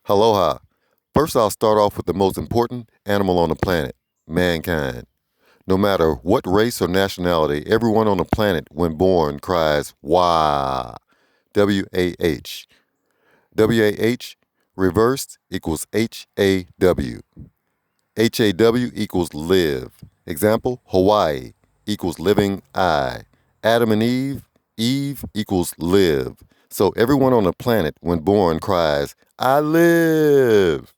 Aloha. First, I'll start off with the most important animal on the planet, mankind. No matter what race or nationality, everyone on the planet, when born, cries, Wah. W-A-H. W-A-H reversed equals H-A-W. H-A-W equals live. Example, Hawaii equals living I. Adam and Eve, Eve equals live. So everyone on the planet, when born, cries, I live.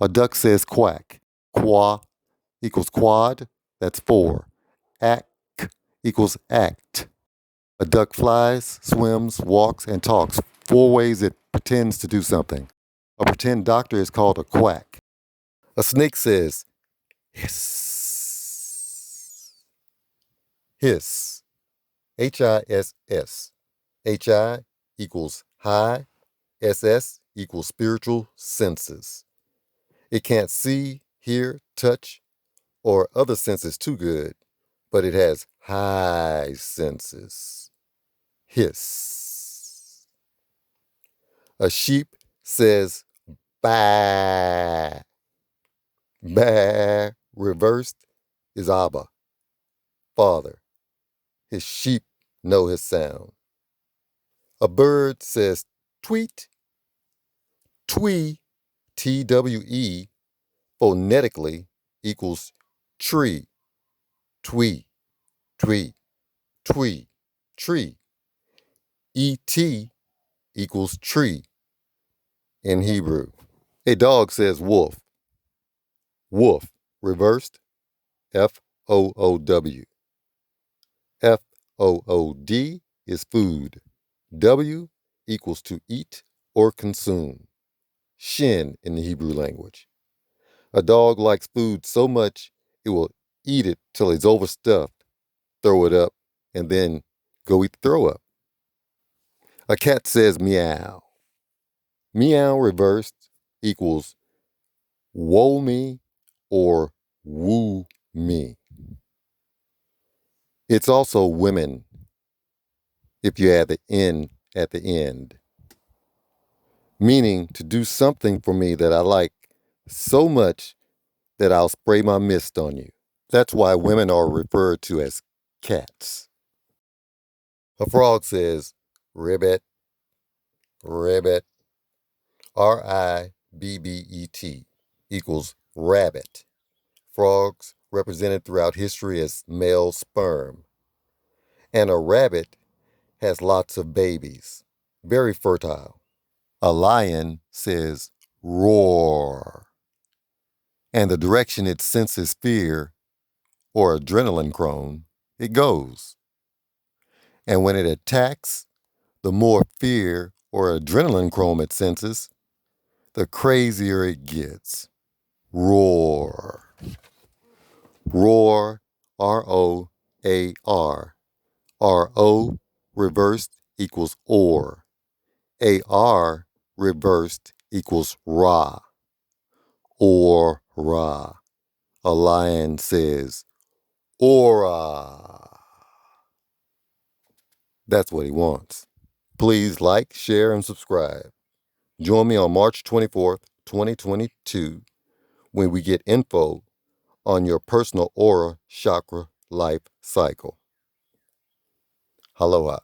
A duck says quack. Qua equals quad, that's four. Ack equals act. A duck flies, swims, walks, and talks. Four ways it pretends to do something. A pretend doctor is called a quack. A snake says hiss. Hiss. Hiss. Hi equals high. SS equals spiritual senses. It can't see, hear, touch, or other senses too good, but it has high senses. Hiss. A sheep says baa. Baa reversed is Abba, Father. His sheep know his sound. A bird says tweet. Twee, T-W-E, phonetically equals tree. Twee, twee, twee, tree. E-T equals tree in Hebrew. A dog says wolf. Woof, reversed, F-O-O-W. F-O-O-D is food. W equals to eat or consume. Shin in the Hebrew language. A dog likes food so much it will eat it till it's overstuffed, throw it up, and then go eat the throw up. A cat says meow. Meow reversed equals woe me or woo me. It's also women if you add the N at the end, meaning to do something for me that I like so much that I'll spray my mist on you. That's why women are referred to as cats. A frog says ribbit, ribbit. R-I-B-B-E-T equals rabbit. Frogs represented throughout history as male sperm. And a rabbit has lots of babies, very fertile. A lion says roar. And the direction it senses fear or adrenaline chrome, it goes. And when it attacks, the more fear or adrenaline chrome it senses, the crazier it gets. Roar. Roar, R-O-A-R. R-O reversed equals or. A-R reversed equals ra. Or ra. A lion says, aura. That's what he wants. Please like, share, and subscribe. Join me on March 24th, 2022, when we get info on your personal aura chakra life cycle. Aloha.